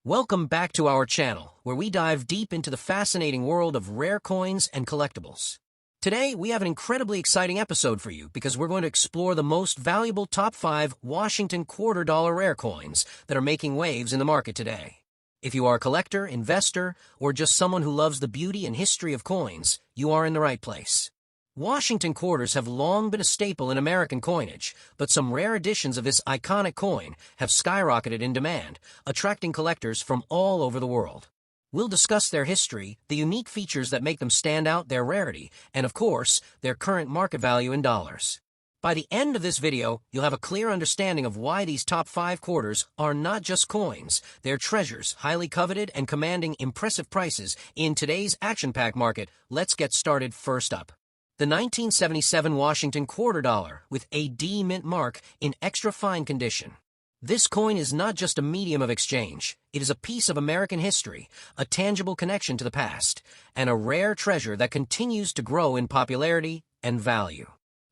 Welcome back to our channel, where we dive deep into the fascinating world of rare coins and collectibles. Today, we have an incredibly exciting episode for you because we're going to explore the most valuable top 5 Washington $quarter rare coins that are making waves in the market today. If you are a collector, investor, or just someone who loves the beauty and history of coins, you are in the right place. Washington quarters have long been a staple in American coinage, but some rare editions of this iconic coin have skyrocketed in demand, attracting collectors from all over the world. We'll discuss their history, the unique features that make them stand out, their rarity, and of course, their current market value in dollars. By the end of this video, you'll have a clear understanding of why these top 5 quarters are not just coins, they're treasures, highly coveted and commanding impressive prices in today's action-packed market. Let's get started. First up, the 1977 Washington $quarter with a D mint mark in extra fine condition. This coin is not just a medium of exchange, it is a piece of American history, a tangible connection to the past, and a rare treasure that continues to grow in popularity and value.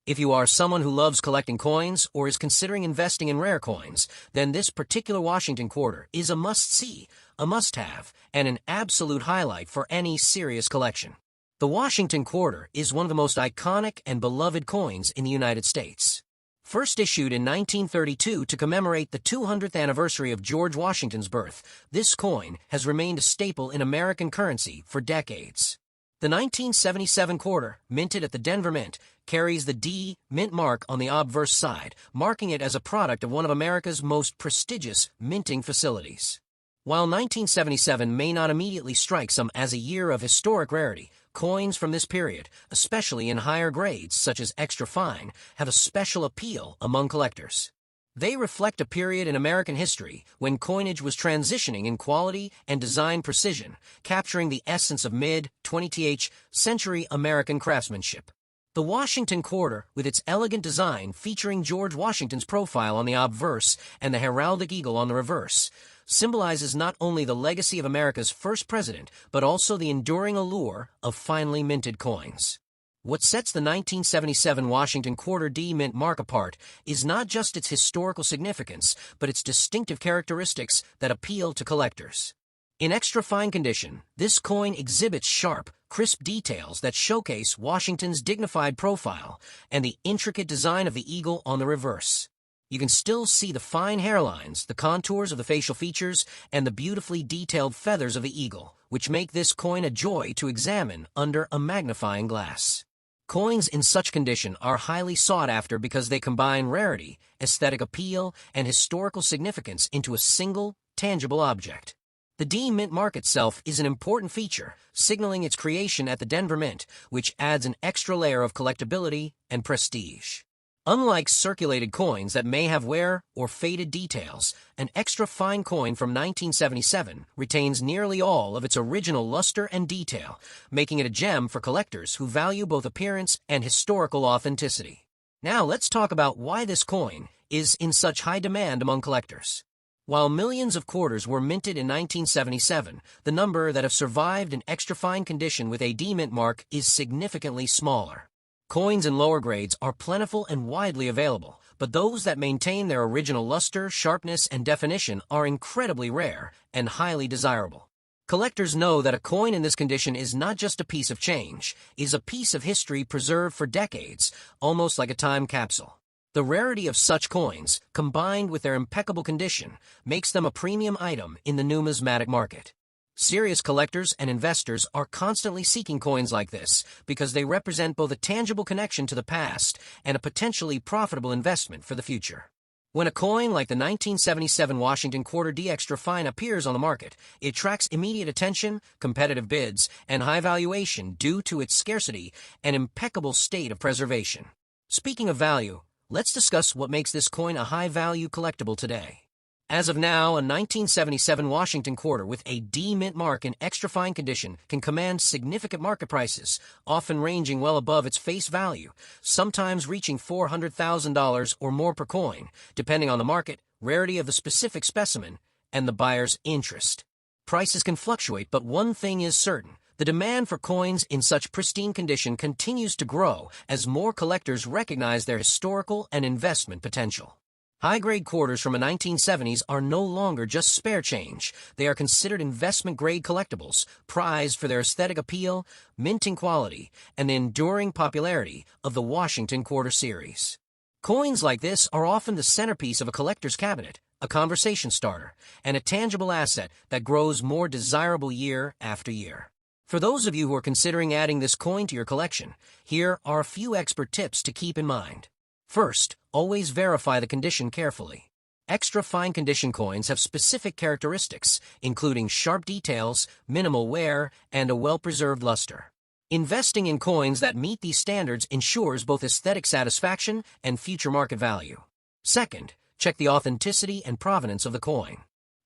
If you are someone who loves collecting coins or is considering investing in rare coins, then this particular Washington quarter is a must-see, a must-have, and an absolute highlight for any serious collection. The Washington quarter is one of the most iconic and beloved coins in the United States. First issued in 1932 to commemorate the 200th anniversary of George Washington's birth, this coin has remained a staple in American currency for decades. The 1977 quarter, minted at the Denver Mint, carries the D mint mark on the obverse side, marking it as a product of one of America's most prestigious minting facilities. While 1977 may not immediately strike some as a year of historic rarity, coins from this period, especially in higher grades such as extra fine, have a special appeal among collectors. They reflect a period in American history when coinage was transitioning in quality and design precision, capturing the essence of mid-20th century American craftsmanship. The Washington quarter, with its elegant design featuring George Washington's profile on the obverse and the heraldic eagle on the reverse, symbolizes not only the legacy of America's first president, but also the enduring allure of finely minted coins. What sets the 1977 Washington quarter D mint mark apart is not just its historical significance, but its distinctive characteristics that appeal to collectors. In extra fine condition, this coin exhibits sharp, crisp details that showcase Washington's dignified profile and the intricate design of the eagle on the reverse. You can still see the fine hairlines, the contours of the facial features, and the beautifully detailed feathers of the eagle, which make this coin a joy to examine under a magnifying glass. Coins in such condition are highly sought after because they combine rarity, aesthetic appeal, and historical significance into a single, tangible object. The D mint mark itself is an important feature, signaling its creation at the Denver Mint, which adds an extra layer of collectability and prestige. Unlike circulated coins that may have wear or faded details, an extra fine coin from 1977 retains nearly all of its original luster and detail, making it a gem for collectors who value both appearance and historical authenticity. Now let's talk about why this coin is in such high demand among collectors. While millions of quarters were minted in 1977, the number that have survived in extra fine condition with a D mint mark is significantly smaller. Coins in lower grades are plentiful and widely available, but those that maintain their original luster, sharpness, and definition are incredibly rare and highly desirable. Collectors know that a coin in this condition is not just a piece of change, it is a piece of history preserved for decades, almost like a time capsule. The rarity of such coins, combined with their impeccable condition, makes them a premium item in the numismatic market. Serious collectors and investors are constantly seeking coins like this because they represent both a tangible connection to the past and a potentially profitable investment for the future. When a coin like the 1977 Washington quarter D extra fine appears on the market, it attracts immediate attention, competitive bids, and high valuation due to its scarcity and impeccable state of preservation. Speaking of value, let's discuss what makes this coin a high-value collectible today. As of now, a 1977 Washington quarter with a D mint mark in extra fine condition can command significant market prices, often ranging well above its face value, sometimes reaching $400,000 or more per coin, depending on the market, rarity of the specific specimen, and the buyer's interest. Prices can fluctuate, but one thing is certain. The demand for coins in such pristine condition continues to grow as more collectors recognize their historical and investment potential. High-grade quarters from the 1970s are no longer just spare change. They are considered investment-grade collectibles, prized for their aesthetic appeal, minting quality, and the enduring popularity of the Washington Quarter series. Coins like this are often the centerpiece of a collector's cabinet, a conversation starter, and a tangible asset that grows more desirable year after year. For those of you who are considering adding this coin to your collection, here are a few expert tips to keep in mind. First, always verify the condition carefully. Extra fine condition coins have specific characteristics, including sharp details, minimal wear, and a well-preserved luster. Investing in coins that meet these standards ensures both aesthetic satisfaction and future market value. Second, check the authenticity and provenance of the coin.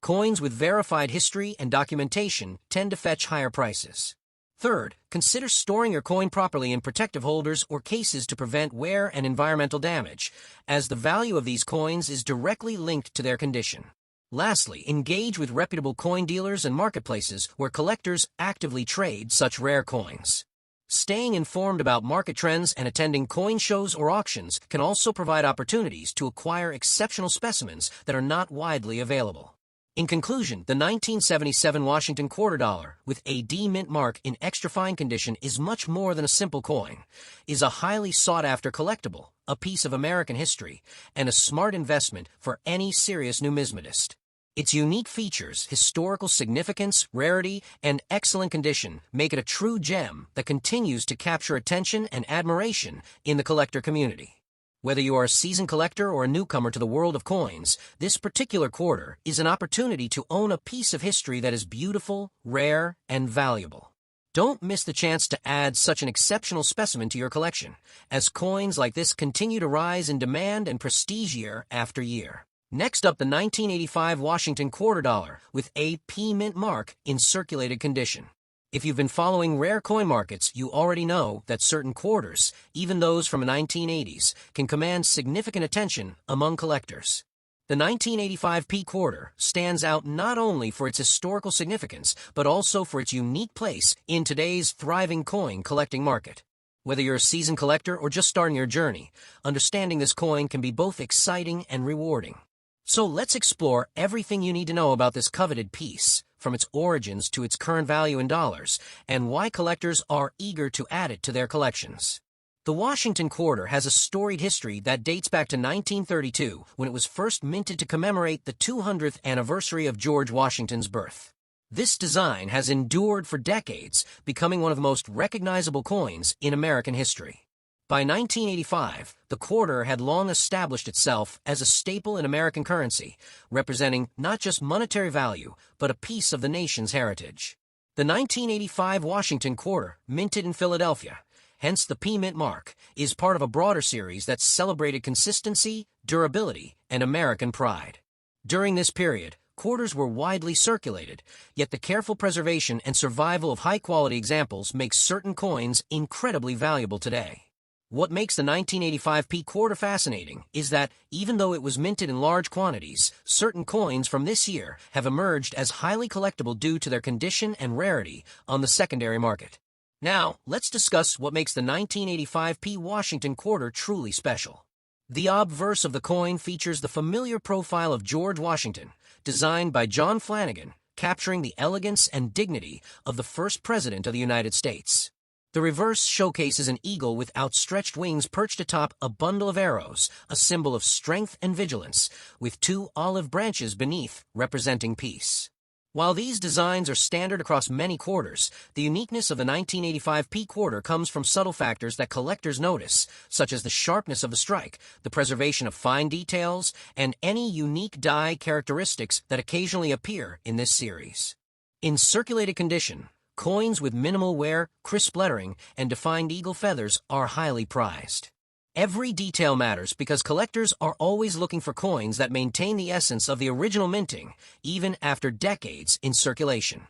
Coins with verified history and documentation tend to fetch higher prices. Third, consider storing your coin properly in protective holders or cases to prevent wear and environmental damage, as the value of these coins is directly linked to their condition. Lastly, engage with reputable coin dealers and marketplaces where collectors actively trade such rare coins. Staying informed about market trends and attending coin shows or auctions can also provide opportunities to acquire exceptional specimens that are not widely available. In conclusion, the 1977 Washington Quarter Dollar, with a D mint mark in extra fine condition, is much more than a simple coin, is a highly sought-after collectible, a piece of American history, and a smart investment for any serious numismatist. Its unique features, historical significance, rarity, and excellent condition make it a true gem that continues to capture attention and admiration in the collector community. Whether you are a seasoned collector or a newcomer to the world of coins, this particular quarter is an opportunity to own a piece of history that is beautiful, rare, and valuable. Don't miss the chance to add such an exceptional specimen to your collection, as coins like this continue to rise in demand and prestige year after year. Next up, the 1985 Washington Quarter Dollar with a P mint mark in circulated condition. If you've been following rare coin markets, you already know that certain quarters, even those from the 1980s, can command significant attention among collectors. The 1985 P quarter stands out not only for its historical significance, but also for its unique place in today's thriving coin collecting market. Whether you're a seasoned collector or just starting your journey, understanding this coin can be both exciting and rewarding. So let's explore everything you need to know about this coveted piece, from its origins to its current value in dollars, and why collectors are eager to add it to their collections. The Washington Quarter has a storied history that dates back to 1932, when it was first minted to commemorate the 200th anniversary of George Washington's birth. This design has endured for decades, becoming one of the most recognizable coins in American history. By 1985, the quarter had long established itself as a staple in American currency, representing not just monetary value, but a piece of the nation's heritage. The 1985 Washington Quarter, minted in Philadelphia, hence the P mint mark, is part of a broader series that celebrated consistency, durability, and American pride. During this period, quarters were widely circulated, yet the careful preservation and survival of high-quality examples makes certain coins incredibly valuable today. What makes the 1985 P quarter fascinating is that, even though it was minted in large quantities, certain coins from this year have emerged as highly collectible due to their condition and rarity on the secondary market. Now, let's discuss what makes the 1985 P Washington Quarter truly special. The obverse of the coin features the familiar profile of George Washington, designed by John Flanagan, capturing the elegance and dignity of the first president of the United States. The reverse showcases an eagle with outstretched wings perched atop a bundle of arrows, a symbol of strength and vigilance, with two olive branches beneath, representing peace. While these designs are standard across many quarters, the uniqueness of the 1985 P quarter comes from subtle factors that collectors notice, such as the sharpness of the strike, the preservation of fine details, and any unique die characteristics that occasionally appear in this series. In circulated condition, coins with minimal wear, crisp lettering, and defined eagle feathers are highly prized. Every detail matters because collectors are always looking for coins that maintain the essence of the original minting, even after decades in circulation.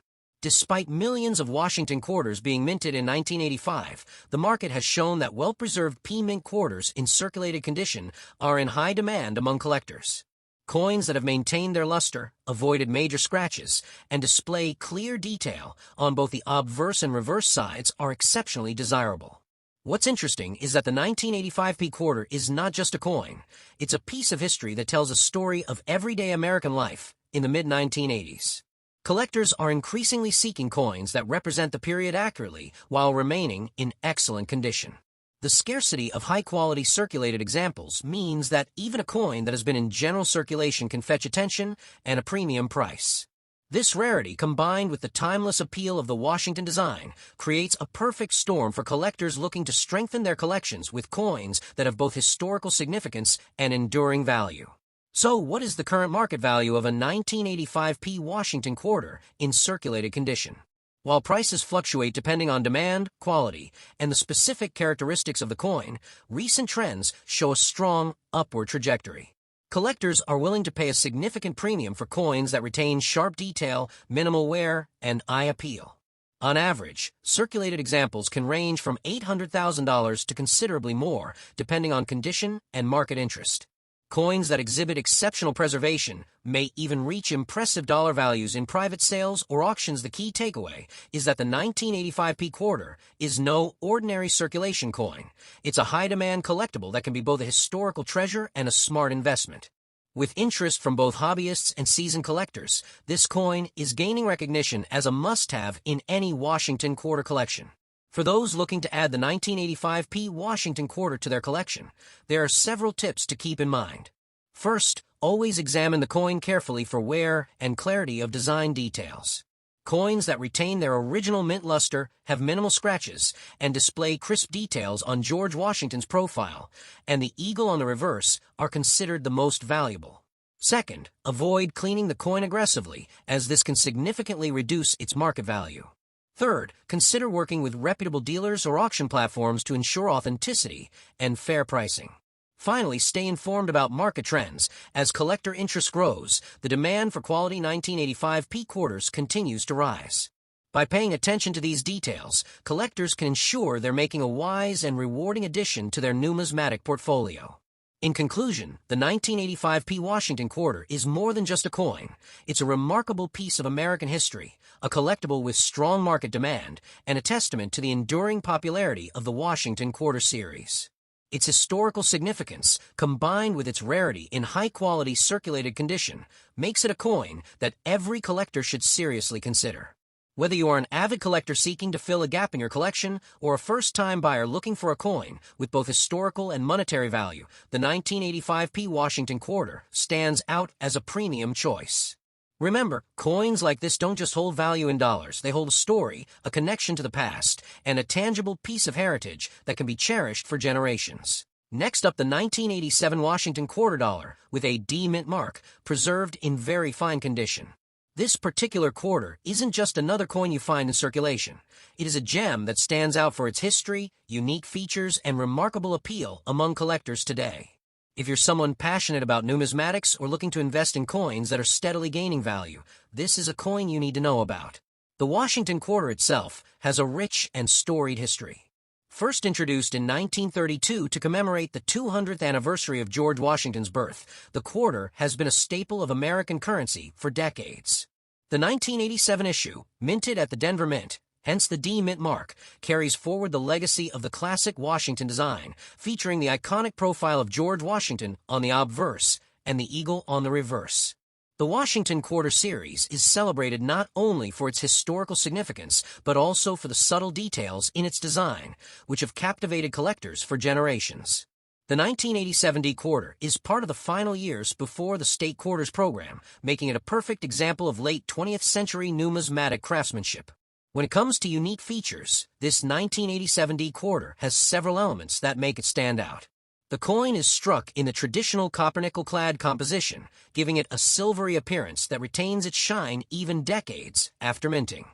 Despite millions of Washington quarters being minted in 1985, the market has shown that well-preserved P mint quarters in circulated condition are in high demand among collectors. Coins that have maintained their luster, avoided major scratches, and display clear detail on both the obverse and reverse sides are exceptionally desirable. What's interesting is that the 1985p quarter is not just a coin. It's a piece of history that tells a story of everyday American life in the mid-1980s. Collectors are increasingly seeking coins that represent the period accurately while remaining in excellent condition. The scarcity of high-quality circulated examples means that even a coin that has been in general circulation can fetch attention and a premium price. This rarity, combined with the timeless appeal of the Washington design, creates a perfect storm for collectors looking to strengthen their collections with coins that have both historical significance and enduring value. So, what is the current market value of a 1985p Washington quarter in circulated condition? While prices fluctuate depending on demand, quality, and the specific characteristics of the coin, recent trends show a strong upward trajectory. Collectors are willing to pay a significant premium for coins that retain sharp detail, minimal wear, and eye appeal. On average, circulated examples can range from $800,000 to considerably more, depending on condition and market interest. Coins that exhibit exceptional preservation may even reach impressive dollar values in private sales or auctions. The key takeaway is that the 1985p quarter is no ordinary circulation coin. It's a high-demand collectible that can be both a historical treasure and a smart investment. With interest from both hobbyists and seasoned collectors, this coin is gaining recognition as a must-have in any Washington quarter collection. For those looking to add the 1985p Washington quarter to their collection, there are several tips to keep in mind. First, always examine the coin carefully for wear and clarity of design details. Coins that retain their original mint luster, have minimal scratches, and display crisp details on George Washington's profile, and the eagle on the reverse are considered the most valuable. Second, avoid cleaning the coin aggressively, as this can significantly reduce its market value. Third, consider working with reputable dealers or auction platforms to ensure authenticity and fair pricing. Finally, stay informed about market trends. As collector interest grows, the demand for quality 1985p quarters continues to rise. By paying attention to these details, collectors can ensure they're making a wise and rewarding addition to their numismatic portfolio. In conclusion, the 1985p Washington quarter is more than just a coin. It's a remarkable piece of American history, a collectible with strong market demand, and a testament to the enduring popularity of the Washington quarter series. Its historical significance, combined with its rarity in high-quality circulated condition, makes it a coin that every collector should seriously consider. Whether you are an avid collector seeking to fill a gap in your collection or a first-time buyer looking for a coin with both historical and monetary value, the 1985p Washington quarter stands out as a premium choice. Remember, coins like this don't just hold value in dollars. They hold a story, a connection to the past, and a tangible piece of heritage that can be cherished for generations. Next up, the 1987 Washington quarter dollar with a D mint mark, preserved in very fine condition. This particular quarter isn't just another coin you find in circulation. It is a gem that stands out for its history, unique features, and remarkable appeal among collectors today. If you're someone passionate about numismatics or looking to invest in coins that are steadily gaining value, this is a coin you need to know about. The Washington quarter itself has a rich and storied history. First introduced in 1932 to commemorate the 200th anniversary of George Washington's birth, the quarter has been a staple of American currency for decades. The 1987 issue, minted at the Denver Mint, hence the D Mint mark, carries forward the legacy of the classic Washington design, featuring the iconic profile of George Washington on the obverse and the eagle on the reverse. The Washington Quarter Series is celebrated not only for its historical significance, but also for the subtle details in its design, which have captivated collectors for generations. The 1987 D Quarter is part of the final years before the State Quarters program, making it a perfect example of late 20th century numismatic craftsmanship. When it comes to unique features, this 1987 D Quarter has several elements that make it stand out. The coin is struck in the traditional copper-nickel-clad composition, giving it a silvery appearance that retains its shine even decades after minting.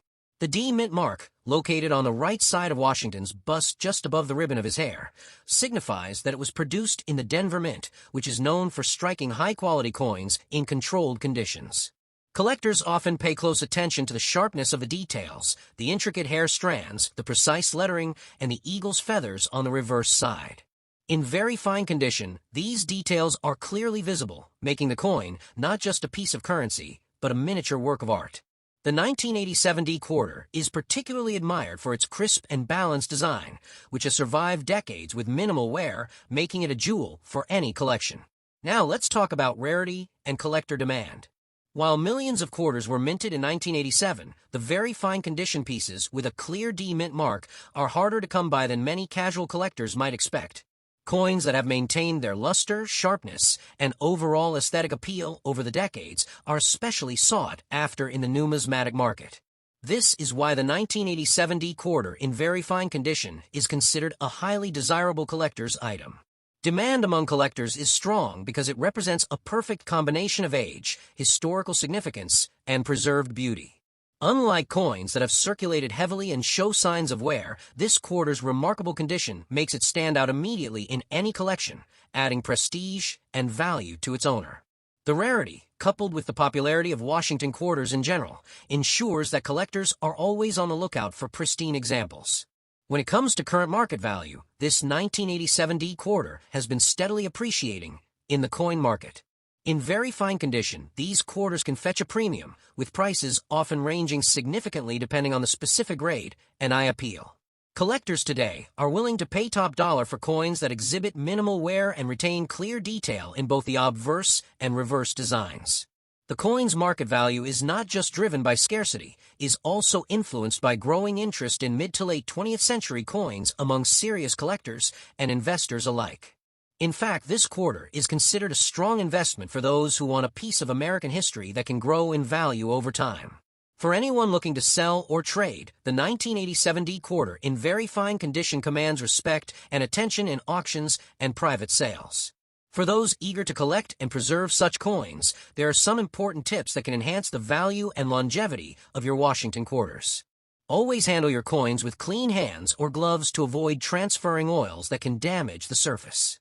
The D Mint mark, located on the right side of Washington's bust just above the ribbon of his hair, signifies that it was produced in the Denver Mint, which is known for striking high-quality coins in controlled conditions. Collectors often pay close attention to the sharpness of the details, the intricate hair strands, the precise lettering, and the eagle's feathers on the reverse side. In very fine condition, these details are clearly visible, making the coin not just a piece of currency, but a miniature work of art. The 1987 D quarter is particularly admired for its crisp and balanced design, which has survived decades with minimal wear, making it a jewel for any collection. Now let's talk about rarity and collector demand. While millions of quarters were minted in 1987, the very fine condition pieces with a clear D mint mark are harder to come by than many casual collectors might expect. Coins that have maintained their luster, sharpness, and overall aesthetic appeal over the decades are especially sought after in the numismatic market. This is why the 1987 D quarter in very fine condition is considered a highly desirable collector's item. Demand among collectors is strong because it represents a perfect combination of age, historical significance, and preserved beauty. Unlike coins that have circulated heavily and show signs of wear, this quarter's remarkable condition makes it stand out immediately in any collection, adding prestige and value to its owner. The rarity, coupled with the popularity of Washington quarters in general, ensures that collectors are always on the lookout for pristine examples. When it comes to current market value, this 1987 D quarter has been steadily appreciating in the coin market. In very fine condition, these quarters can fetch a premium, with prices often ranging significantly depending on the specific grade and eye appeal. Collectors today are willing to pay top dollar for coins that exhibit minimal wear and retain clear detail in both the obverse and reverse designs. The coin's market value is not just driven by scarcity, it is also influenced by growing interest in mid to late 20th century coins among serious collectors and investors alike. In fact, this quarter is considered a strong investment for those who want a piece of American history that can grow in value over time. For anyone looking to sell or trade, the 1987 D quarter in very fine condition commands respect and attention in auctions and private sales. For those eager to collect and preserve such coins, there are some important tips that can enhance the value and longevity of your Washington quarters. Always handle your coins with clean hands or gloves to avoid transferring oils that can damage the surface.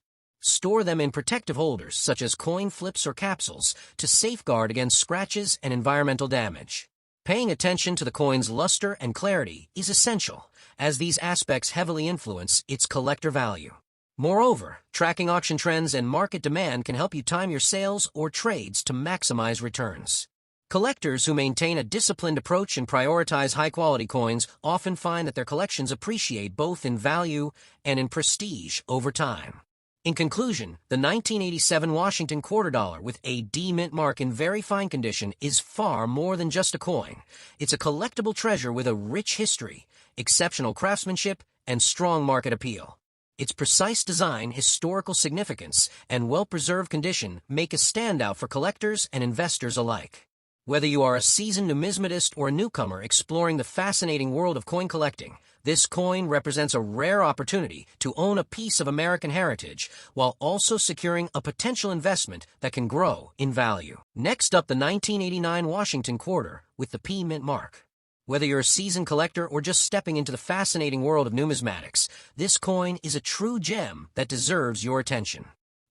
Store them in protective holders, such as coin flips or capsules, to safeguard against scratches and environmental damage. Paying attention to the coin's luster and clarity is essential, as these aspects heavily influence its collector value. Moreover, tracking auction trends and market demand can help you time your sales or trades to maximize returns. Collectors who maintain a disciplined approach and prioritize high-quality coins often find that their collections appreciate both in value and in prestige over time. In conclusion, the 1987 Washington quarter dollar with a D mint mark in very fine condition is far more than just a coin. It's a collectible treasure with a rich history, exceptional craftsmanship, and strong market appeal. Its precise design, historical significance, and well-preserved condition make a standout for collectors and investors alike. Whether you are a seasoned numismatist or a newcomer exploring the fascinating world of coin collecting, this coin represents a rare opportunity to own a piece of American heritage while also securing a potential investment that can grow in value. Next up, the 1989 Washington quarter with the P mint mark. Whether you're a seasoned collector or just stepping into the fascinating world of numismatics, this coin is a true gem that deserves your attention.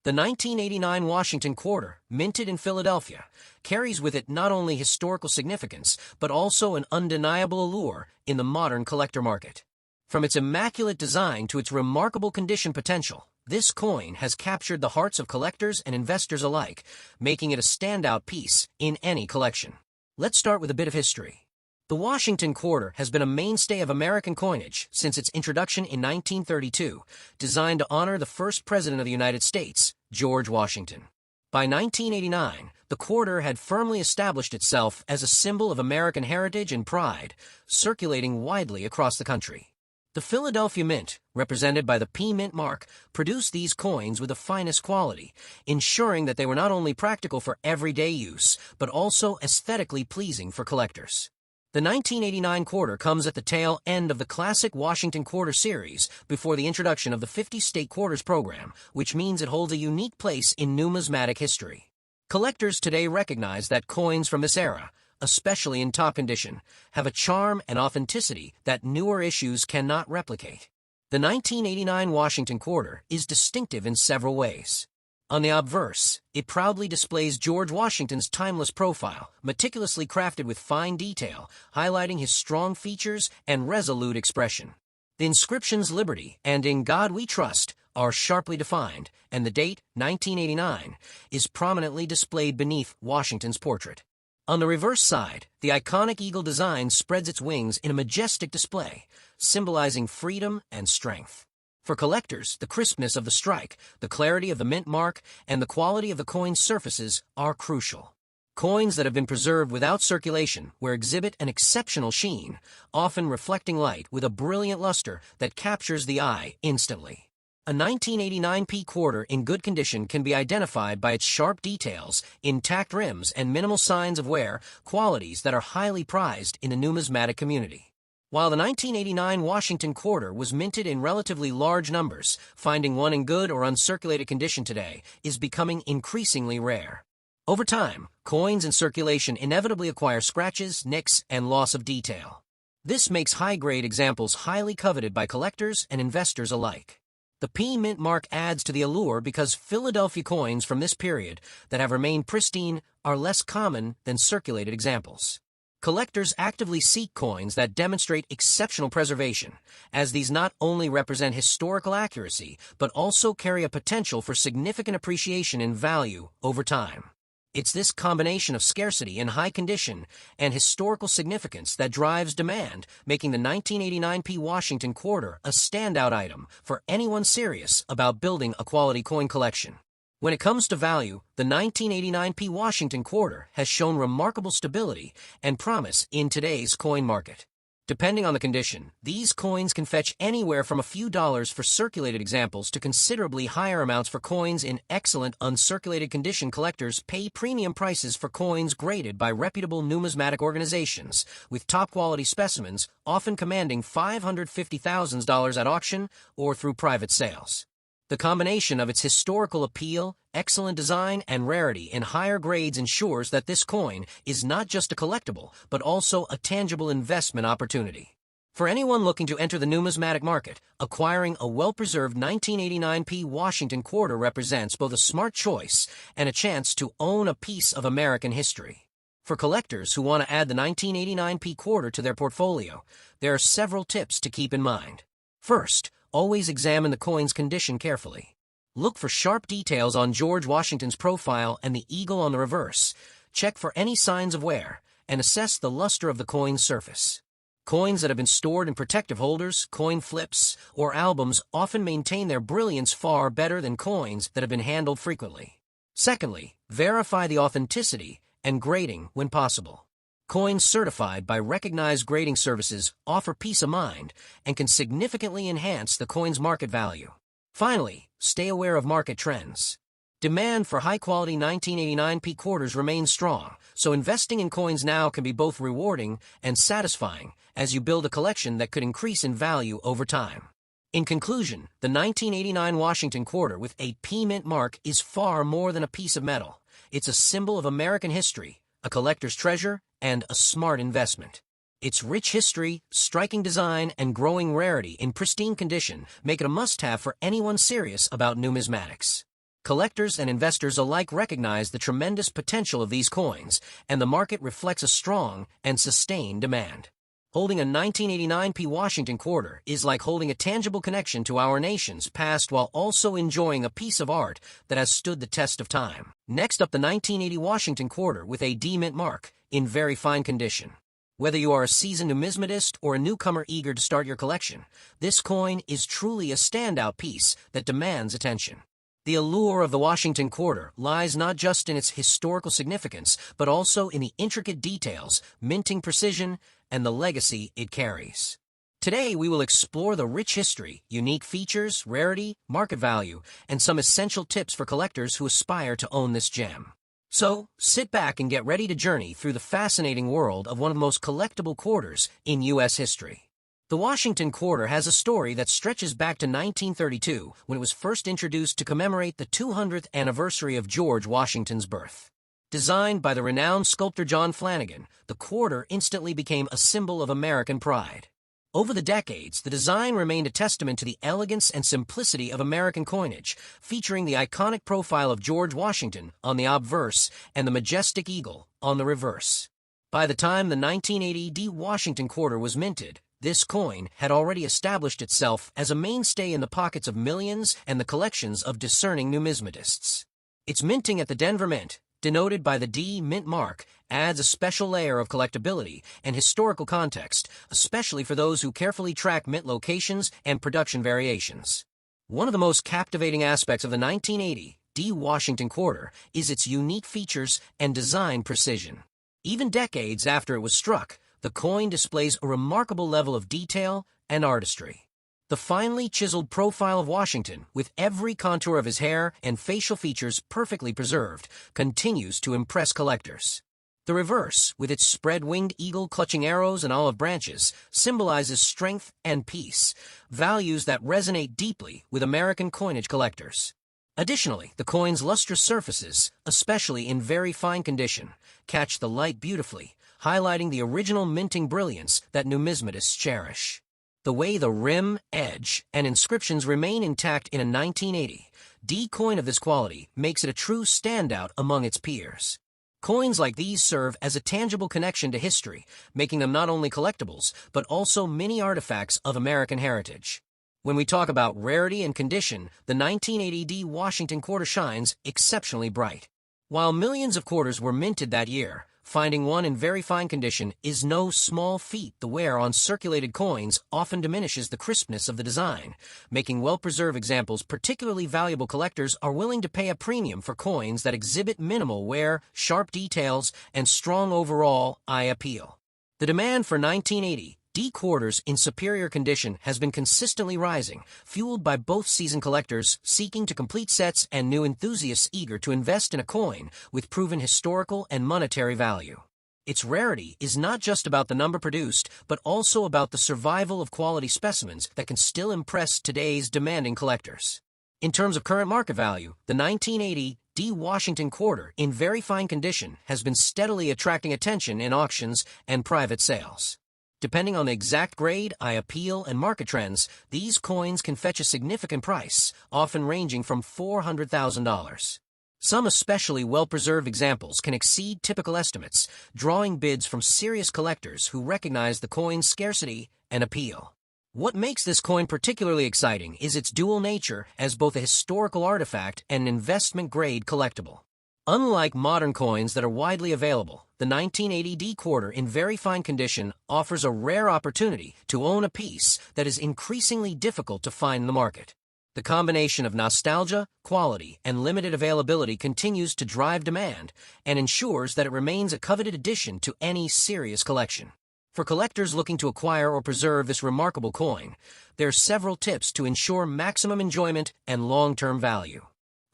The 1989 Washington quarter, minted in Philadelphia, carries with it not only historical significance, but also an undeniable allure in the modern collector market. From its immaculate design to its remarkable condition potential, this coin has captured the hearts of collectors and investors alike, making it a standout piece in any collection. Let's start with a bit of history. The Washington quarter has been a mainstay of American coinage since its introduction in 1932, designed to honor the first president of the United States, George Washington. By 1989, the quarter had firmly established itself as a symbol of American heritage and pride, circulating widely across the country. The Philadelphia Mint, represented by the P mint mark, produced these coins with the finest quality, ensuring that they were not only practical for everyday use, but also aesthetically pleasing for collectors. The 1989 quarter comes at the tail end of the classic Washington quarter series before the introduction of the 50 state quarters program, which means it holds a unique place in numismatic history. Collectors today recognize that coins from this era, especially in top condition, have a charm and authenticity that newer issues cannot replicate. The 1989 Washington quarter is distinctive in several ways. On the obverse, it proudly displays George Washington's timeless profile, meticulously crafted with fine detail, highlighting his strong features and resolute expression. The inscriptions "Liberty" and "In God We Trust" are sharply defined, and the date, 1989, is prominently displayed beneath Washington's portrait. On the reverse side, the iconic eagle design spreads its wings in a majestic display, symbolizing freedom and strength. For collectors, the crispness of the strike, the clarity of the mint mark, and the quality of the coin's surfaces are crucial. Coins that have been preserved without circulation exhibit an exceptional sheen, often reflecting light with a brilliant luster that captures the eye instantly. A 1989 P quarter in good condition can be identified by its sharp details, intact rims, and minimal signs of wear, qualities that are highly prized in the numismatic community. While the 1989 Washington quarter was minted in relatively large numbers, finding one in good or uncirculated condition today is becoming increasingly rare. Over time, coins in circulation inevitably acquire scratches, nicks, and loss of detail. This makes high-grade examples highly coveted by collectors and investors alike. The P mint mark adds to the allure because Philadelphia coins from this period that have remained pristine are less common than circulated examples. Collectors actively seek coins that demonstrate exceptional preservation, as these not only represent historical accuracy, but also carry a potential for significant appreciation in value over time. It's this combination of scarcity in high condition and historical significance that drives demand, making the 1989 P Washington quarter a standout item for anyone serious about building a quality coin collection. When it comes to value, the 1989 P Washington quarter has shown remarkable stability and promise in today's coin market. Depending on the condition, these coins can fetch anywhere from a few dollars for circulated examples to considerably higher amounts for coins in excellent uncirculated condition. Collectors pay premium prices for coins graded by reputable numismatic organizations, with top-quality specimens often commanding $550,000 at auction or through private sales. The combination of its historical appeal, excellent design, and rarity in higher grades ensures that this coin is not just a collectible, but also a tangible investment opportunity. For anyone looking to enter the numismatic market, acquiring a well-preserved 1989 P Washington quarter represents both a smart choice and a chance to own a piece of American history. For collectors who want to add the 1989 P quarter to their portfolio, there are several tips to keep in mind. First, always examine the coin's condition carefully. Look for sharp details on George Washington's profile and the eagle on the reverse. Check for any signs of wear, and assess the luster of the coin's surface. Coins that have been stored in protective holders, coin flips, or albums often maintain their brilliance far better than coins that have been handled frequently. Secondly, verify the authenticity and grading when possible. Coins certified by recognized grading services offer peace of mind and can significantly enhance the coin's market value. Finally, stay aware of market trends. Demand for high-quality 1989 P quarters remains strong, so investing in coins now can be both rewarding and satisfying as you build a collection that could increase in value over time. In conclusion, the 1989 Washington quarter with a P mint mark is far more than a piece of metal. It's a symbol of American history, a collector's treasure, and a smart investment. Its rich history, striking design, and growing rarity in pristine condition make it a must-have for anyone serious about numismatics. Collectors and investors alike recognize the tremendous potential of these coins, and the market reflects a strong and sustained demand. Holding a 1989 P Washington quarter is like holding a tangible connection to our nation's past while also enjoying a piece of art that has stood the test of time. Next up, the 1980 Washington quarter with a D mint mark in very fine condition. Whether you are a seasoned numismatist or a newcomer eager to start your collection, this coin is truly a standout piece that demands attention. The allure of the Washington quarter lies not just in its historical significance, but also in the intricate details, minting precision, and the legacy it carries. Today, we will explore the rich history, unique features, rarity, market value, and some essential tips for collectors who aspire to own this gem. So, sit back and get ready to journey through the fascinating world of one of the most collectible quarters in U.S. history. The Washington quarter has a story that stretches back to 1932, when it was first introduced to commemorate the 200th anniversary of George Washington's birth. Designed by the renowned sculptor John Flanagan, the quarter instantly became a symbol of American pride. Over the decades, the design remained a testament to the elegance and simplicity of American coinage, featuring the iconic profile of George Washington on the obverse and the majestic eagle on the reverse. By the time the 1980 D Washington quarter was minted, this coin had already established itself as a mainstay in the pockets of millions and the collections of discerning numismatists. Its minting at the Denver Mint, denoted by the D Mint mark, adds a special layer of collectability and historical context, especially for those who carefully track mint locations and production variations. One of the most captivating aspects of the 1980 D Washington Quarter is its unique features and design precision. Even decades after it was struck, the coin displays a remarkable level of detail and artistry. The finely chiseled profile of Washington, with every contour of his hair and facial features perfectly preserved, continues to impress collectors. The reverse, with its spread-winged eagle clutching arrows and olive branches, symbolizes strength and peace, values that resonate deeply with American coinage collectors. Additionally, the coin's lustrous surfaces, especially in very fine condition, catch the light beautifully, highlighting the original minting brilliance that numismatists cherish. The way the rim, edge, and inscriptions remain intact in a 1980 D coin of this quality makes it a true standout among its peers. Coins like these serve as a tangible connection to history, making them not only collectibles, but also mini artifacts of American heritage. When we talk about rarity and condition, the 1980 D Washington Quarter shines exceptionally bright. While millions of quarters were minted that year, finding one in very fine condition is no small feat. The wear on circulated coins often diminishes the crispness of the design, making well-preserved examples particularly valuable. Collectors are willing to pay a premium for coins that exhibit minimal wear, sharp details, and strong overall eye appeal. The demand for 1980 D quarters in superior condition has been consistently rising, fueled by both seasoned collectors seeking to complete sets and new enthusiasts eager to invest in a coin with proven historical and monetary value. Its rarity is not just about the number produced, but also about the survival of quality specimens that can still impress today's demanding collectors. In terms of current market value, the 1980 D Washington Quarter in very fine condition has been steadily attracting attention in auctions and private sales. Depending on the exact grade, eye appeal, and market trends, these coins can fetch a significant price, often ranging from $400,000. Some especially well-preserved examples can exceed typical estimates, drawing bids from serious collectors who recognize the coin's scarcity and appeal. What makes this coin particularly exciting is its dual nature as both a historical artifact and an investment-grade collectible. Unlike modern coins that are widely available, the 1980 D quarter in very fine condition offers a rare opportunity to own a piece that is increasingly difficult to find in the market. The combination of nostalgia, quality, and limited availability continues to drive demand and ensures that it remains a coveted addition to any serious collection. For collectors looking to acquire or preserve this remarkable coin, there are several tips to ensure maximum enjoyment and long-term value.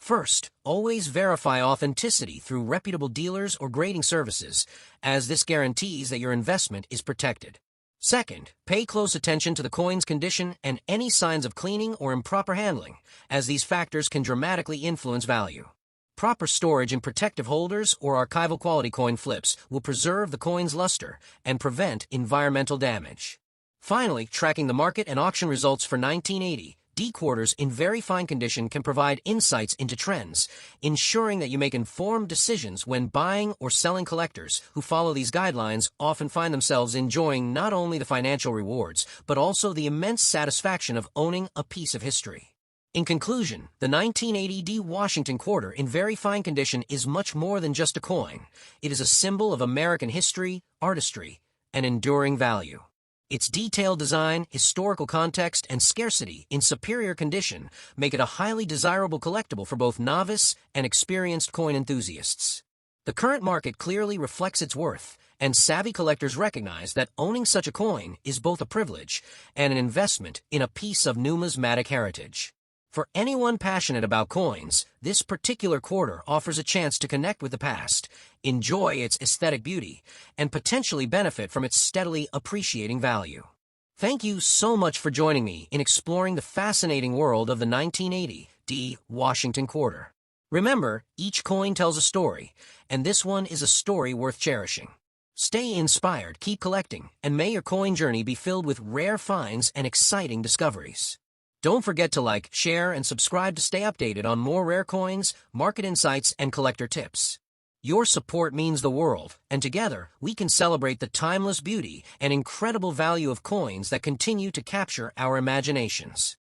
First, always verify authenticity through reputable dealers or grading services, as this guarantees that your investment is protected. Second, pay close attention to the coin's condition and any signs of cleaning or improper handling, as these factors can dramatically influence value. Proper storage in protective holders or archival quality coin flips will preserve the coin's luster and prevent environmental damage. Finally, tracking the market and auction results for 1980 D quarters in very fine condition can provide insights into trends, ensuring that you make informed decisions when buying or selling. Collectors who follow these guidelines often find themselves enjoying not only the financial rewards, but also the immense satisfaction of owning a piece of history. In conclusion, the 1980 D Washington Quarter in very fine condition is much more than just a coin. It is a symbol of American history, artistry, and enduring value. Its detailed design, historical context, and scarcity in superior condition make it a highly desirable collectible for both novice and experienced coin enthusiasts. The current market clearly reflects its worth, and savvy collectors recognize that owning such a coin is both a privilege and an investment in a piece of numismatic heritage. For anyone passionate about coins, this particular quarter offers a chance to connect with the past, enjoy its aesthetic beauty, and potentially benefit from its steadily appreciating value. Thank you so much for joining me in exploring the fascinating world of the 1980 D Washington Quarter. Remember, each coin tells a story, and this one is a story worth cherishing. Stay inspired, keep collecting, and may your coin journey be filled with rare finds and exciting discoveries. Don't forget to like, share, and subscribe to stay updated on more rare coins, market insights, and collector tips. Your support means the world, and together we can celebrate the timeless beauty and incredible value of coins that continue to capture our imaginations.